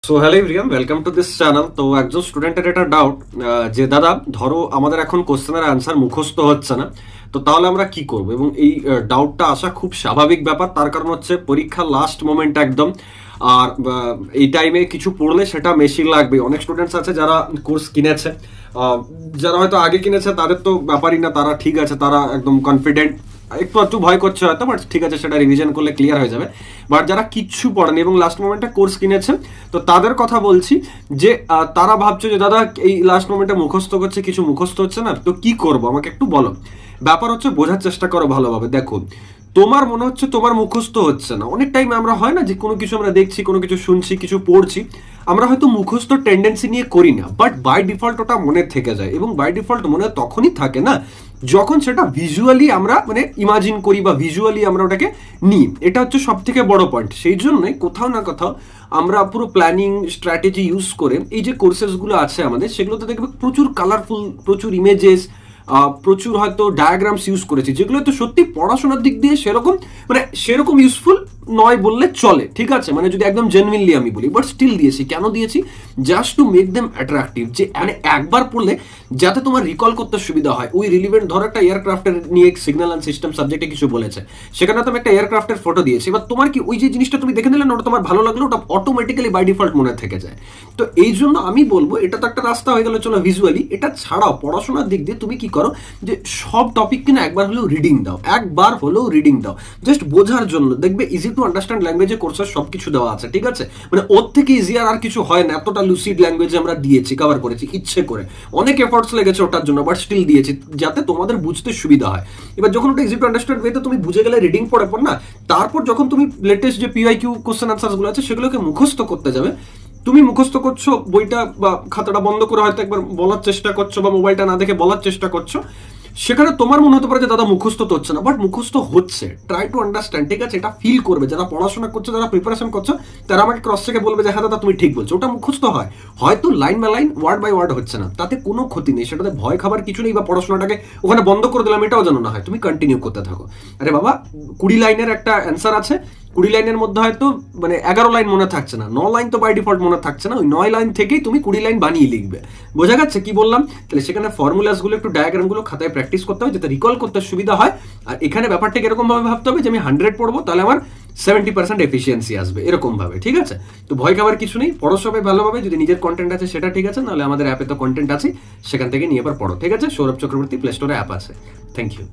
So hello everyone, welcome to this channel. তো একজন স্টুডেন্টের এটা ডাউট যে দাদা ধরো আমাদের এখন কোশ্চেনের অ্যান্সার মুখস্থ হচ্ছে না, তো তাহলে আমরা কি করব। এবং এই ডাউটটা আসা খুব স্বাভাবিক ব্যাপার, তার কারণ হচ্ছে পরীক্ষার লাস্ট মোমেন্ট একদম। আর এই টাইমে কিছু পড়লে সেটা মেশিন লাগবে। অনেক স্টুডেন্টস আছে যারা কোর্স কিনেছে, যারা হয়তো আগে কিনেছে তাদের তো ব্যাপারই না, তারা ঠিক আছে, তারা একদম কনফিডেন্ট, একটু একটু ভয় করছে হয়তো, বাট ঠিক আছে, সেটা রিভিশন করলে ক্লিয়ার হয়ে যাবে। বাট যারা কিচ্ছু পড়েনি এবং লাস্ট মোমেন্টে কোর্স কিনেছে, তো তাদের কথা বলছি যে তারা ভাবছে যে দাদা এই লাস্ট মোমেন্টে মুখস্থ করছে, কিছু মুখস্থ হচ্ছে না, তো কি করব আমাকে একটু বলো। ব্যাপার হচ্ছে বোঝার চেষ্টা করো ভালোভাবে। দেখো, তোমার মনে হচ্ছে তোমার মুখস্থ হচ্ছে না। অনেক টাইম আমরা হয় না যে কোনো কিছু আমরা দেখছি, কোনো কিছু শুনছি, কিছু পড়ছি, আমরা হয়তো মুখস্থ টেন্ডেন্সি নিয়ে করি না, বাট বাই ডিফল্ট ওটা মনে থেকে যায়। এবং বাই ডিফল্ট মনে তখনই থাকে না যখন সেটা ভিজুয়ালি আমরা মানে ইমাজিন করি বা ভিজুয়ালি আমরা ওটাকে নিই। এটা হচ্ছে সব থেকে বড় পয়েন্ট। সেই জন্যই কোথাও না কোথাও আমরা পুরো প্ল্যানিং স্ট্র্যাটেজি ইউজ করে এই যে কোর্সেসগুলো আছে আমাদের, সেগুলোতে দেখবে প্রচুর কালারফুল, প্রচুর ইমেজেস, প্রচুর হয়তো ডায়াগ্রামস ইউজ করেছি, যেগুলো তো সত্যি পড়াশোনার দিক দিয়ে সেরকম মানে সেরকম ইউজফুল নয় বললে চলে, ঠিক আছে, মানে যদি একদম জেনুইনলি আমি বলি। বাট স্টিল দিয়েছি। কেন দিয়েছি? Just to make them attractive, যে মানে একবার পড়লে যাতে তোমার রিকল করতে সুবিধা হয়। ওই রিলিভেন্ট, ধরো একটা এয়ারক্রাফটের নিয়ে সিগন্যাল অ্যান্ড সিস্টেম সাবজেক্টে কিছু বলেছে, সেখানে তো আমি একটা এয়ারক্রাফটের ফটো দিয়েছি। এবার তোমার কি ওই যে জিনিসটা তুমি দেখে নিলে না, ওটা তোমার ভালো লাগলো, ওটা অটোমেটিক্যালি বাই ডিফল্ট মনে থেকে যায়। তো এই জন্য আমি বলবো এটা তো একটা রাস্তা হয়ে গেল, চলো ভিজুয়ালি। এটা ছাড়াও পড়াশোনার দিক দিয়ে তুমি কি করো, যে সব টপিক কিনা একবার হলেও রিডিং দাও, একবার হলেও রিডিং দাও, জাস্ট বোঝার জন্য। দেখবে ইজি টু আন্ডারস্ট্যান্ড ল্যাঙ্গুয়েজে কোর্সের সবকিছু দেওয়া আছে, ঠিক আছে, মানে ওর থেকে ইজিয়ার আর কিছু হয় না। এতটা লুসিড ল্যাঙ্গুয়েজে আমরা দিয়েছি, কভার করেছি ইচ্ছে করে, অনেক এফোর্টস লেগেছে ওটার জন্য, বাট স্টিল দিয়েছি যাতে তোমাদের বুঝতে সুবিধা হয়। এবার যখন ওটা ইজি টু আন্ডারস্ট্যান্ড ওয়েতে তুমি বুঝে গেলে, রিডিং পড়ে পড় না, তারপর যখন তুমি লেটেস্ট যে পিআইকিউ কোশ্চেন আনসার্স গুলো আছে সেগুলোকে মুখস্থ করতে যাবে, তুমি মুখস্থ করছো বইটা বা খাতাটা বন্ধ করে হয়তো একবার বলার চেষ্টা করছো, বা মোবাইলটা না দেখে বলার চেষ্টা করছো, সেখানে তোমার মনে হতে পারে যে দাদা মুখস্থ তো হচ্ছে না, বাট মুখস্থ হচ্ছে। ট্রাই টু আন্ডারস্ট্যান্ড, ঠিক আছে, এটা ফিল করবে। যারা পড়াশোনা করছে, যারা প্রিপারেশন করছো, তারা আমাকে ক্রস থেকে বলবে যে হ্যাঁ দাদা তুমি ঠিক বলছো, ওটা মুখস্থ হয়, হয়তো line by line, word by word হচ্ছে না, তাতে কোনো ক্ষতি নেই, সেটাতে ভয় খাবার কিছু নেই। বা পড়াশোনাটাকে ওখানে বন্ধ করে দিলাম এটাও যেন না হয়, তুমি কন্টিনিউ করতে থাকো। আরে বাবা, 20 লাইনের একটা অ্যান্সার আছে, 20 লাইনের মধ্যে হয়তো মানে 11 লাইন মনে থাকছে না, 9 লাইন তো বাই ডিফল্ট মনে থাকছে না, ওই 9 লাইন থেকেই তুমি 20 লাইন বানিয়ে লিখবে। বোঝা যাচ্ছে কি বললাম? তাহলে সেখানে ফর্মুলাসগুলো, একটু ডায়াগ্রামগুলো খাতায় প্র্যাকটিস করতে হবে যাতে রিকল করতে সুবিধা হয়। আর এখানে ব্যাপারটাকে এরকম ভাবে ভাবতে হবে যে আমি 100 পড়বো, তাহলে আমার 70% এফিসিয়েন্সি আসবে, এরকম ভাবে, ঠিক আছে। তো ভয় খাবার কিছু নেই, পড়ো সবাই ভালোভাবে। যদি নিজের কন্টেন্ট আছে সেটা ঠিক আছে, নাহলে আমাদের অ্যাপে তো কন্টেন্ট আছে, সেখান থেকে নিয়ে এবার পড়ো, ঠিক আছে। সৌরভ চক্রবর্তী প্লে স্টোরে অ্যাপ আছে। Thank you.